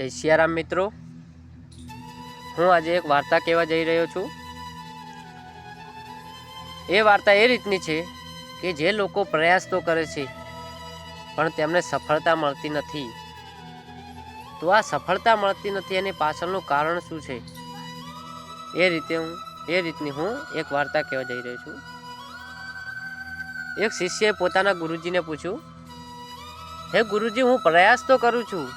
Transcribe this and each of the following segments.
જય સિયારામ મિત્રો, હું આજે એક વાર્તા કહેવા જઈ રહ્યો છું। એ વાર્તા એ રીતની છે કે જે લોકો પ્રયાસ તો કરે છે પણ તેમને સફળતા મળતી નથી, તો આ સફળતા મળતી નથી એની પાછળનું કારણ શું છે એ રીતની હું એક વાર્તા કહેવા જઈ રહ્યો છું। એક શિષ્યએ પોતાના ગુરુજીને પૂછ્યું, હે ગુરુજી, હું પ્રયાસ તો કરું છું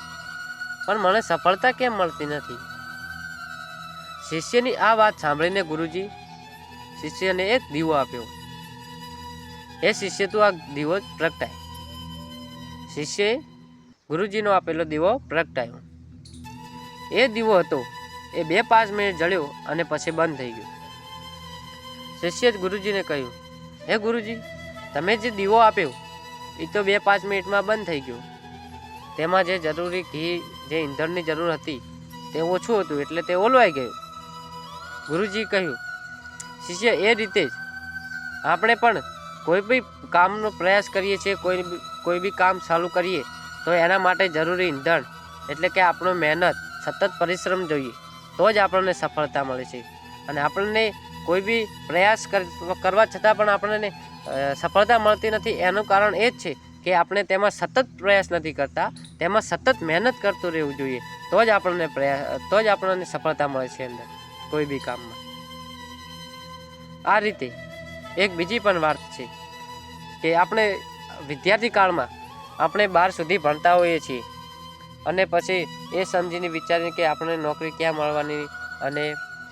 પણ મને સફળતા કેમ મળતી નથી? શિષ્યની આ વાત સાંભળીને ગુરુજી શિષ્યને એક દીવો આપ્યો। એ શિષ્ય તું આ દીવો પ્રગટાય। શિષ્યએ ગુરુજીનો આપેલો દીવો પ્રગટાયો। એ દીવો હતો એ 2-5 મિનિટ જળ્યો અને પછી બંધ થઈ ગયો। શિષ્યએ ગુરુજીને કહ્યું, હે ગુરુજી, તમે જે દીવો આપ્યો એ તો 2-5 મિનિટમાં બંધ થઈ ગયો। તેમાં જે જરૂરી ઘી, જે ઈંધણની જરૂર હતી તે ઓછું હતું એટલે તે ઓલવાઈ ગયું। ગુરુજી કહ્યું, શિષ્ય, એ રીતે જ આપણે પણ કોઈ બી કામનો પ્રયાસ કરીએ છીએ, કોઈ બી કામ ચાલુ કરીએ તો એના માટે જરૂરી ઈંધણ એટલે કે આપણો મહેનત, સતત પરિશ્રમ જોઈએ, તો જ આપણને સફળતા મળે છે। અને આપણને કોઈ બી પ્રયાસ કરવા છતાં પણ આપણને સફળતા મળતી નથી, એનું કારણ એ જ છે કે આપણે તેમાં સતત પ્રયાસ નથી કરતા, તેમાં સતત મહેનત કરતું રહેવું જોઈએ, તો જ આપણને સફળતા મળે છે અંદર કોઈ બી કામમાં। આ રીતે એક બીજી પણ વાત છે કે આપણે વિદ્યાર્થી કાળમાં આપણે 12 સુધી ભણતા હોઈએ છીએ અને પછી એ સમજીને વિચારીને કે આપણે નોકરી ક્યાં મળવાની અને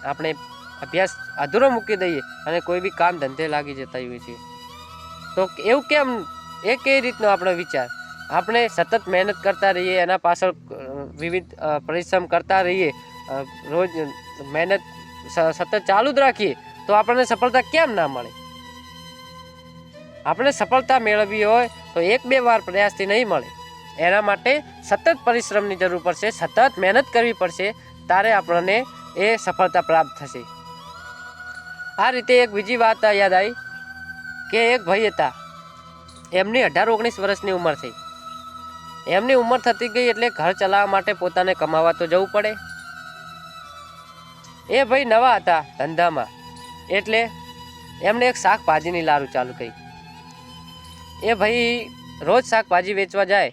આપણે અભ્યાસ અધૂરો મૂકી દઈએ અને કોઈ બી કામ ધંધે લાગી જતા હોઈએ છીએ। તો એવું કેમ? એ કઈ રીતનો આપણો વિચાર? આપણે સતત મહેનત કરતા રહીએ, એના પાછળ વિવિધ પરિશ્રમ કરતા રહીએ, રોજ મહેનત સતત ચાલુ જ રાખીએ તો આપણને સફળતા કેમ ના મળે? આપણે સફળતા મેળવવી હોય તો 1-2 વાર પ્રયાસથી નહીં મળે, એના માટે સતત પરિશ્રમની જરૂર પડશે, સતત મહેનત કરવી પડશે, ત્યારે આપણને એ સફળતા પ્રાપ્ત થશે। આ રીતે એક બીજી વાત યાદ આવી કે એક ભાઈ હતા, એમની 18-19 વર્ષની ઉંમર થઈ। એમની ઉંમર થતી ગઈ એટલે ઘર ચલાવવા માટે પોતાને કમાવા તો જવું પડે। એ ભાઈ નવા હતા ધંધામાં એટલે એમને એક શાકભાજીની લારું ચાલુ કરી। એ ભાઈ રોજ શાકભાજી વેચવા જાય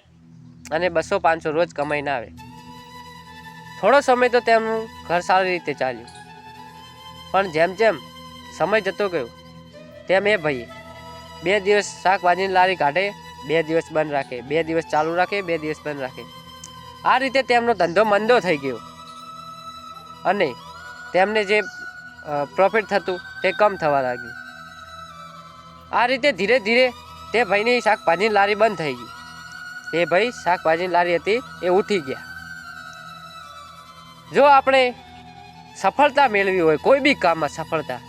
અને 200-500 રોજ કમાઈને આવે। થોડો સમય તો તેમનું ઘર સારી રીતે ચાલ્યું, પણ જેમ જેમ સમય જતો ગયો તેમ એ ભાઈએ 2 દિવસ શાકભાજીની લારી કાઢે, 2 દિવસ બંધ રાખે, 2 દિવસ ચાલુ રાખે, 2 દિવસ બંધ રાખે। આ રીતે તેમનો ધંધો મંદો થઈ ગયો અને તેમને જે પ્રોફિટ થતું તે કમ થવા લાગ્યું। આ રીતે ધીરે ધીરે તે ભાઈની શાકભાજીની લારી બંધ થઈ ગઈ। તે ભાઈ શાકભાજીની લારી હતી એ ઉઠી ગયા। જો આપણે સફળતા મેળવી હોય કોઈ બી કામમાં સફળતા,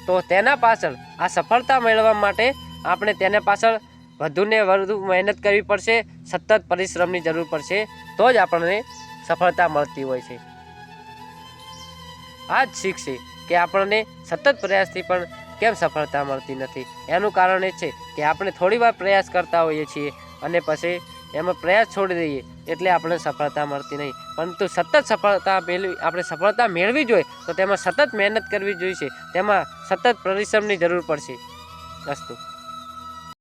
તો તેના પાછળ આ સફળતા મેળવવા માટે આપણે તેના પાછળ વધુને વધુ મહેનત કરવી પડશે, સતત પરિશ્રમની જરૂર પડશે, તો જ આપણને સફળતા મળતી હોય છે। આ જ શીખ છે કે આપણને સતત પ્રયાસથી પણ કેમ સફળતા મળતી નથી, એનું કારણ એ છે કે આપણે થોડી વાર પ્રયાસ કરતા હોઈએ છીએ અને પછી એમાં પ્રયાસ છોડી દઈએ એટલે આપણને સફળતા મળતી નહીં। પરંતુ સતત આપણે સફળતા મેળવી જોઈએ તો તેમાં સતત મહેનત કરવી જોઈશે, તેમાં સતત પરિશ્રમની જરૂર પડશે। અસ્તુ।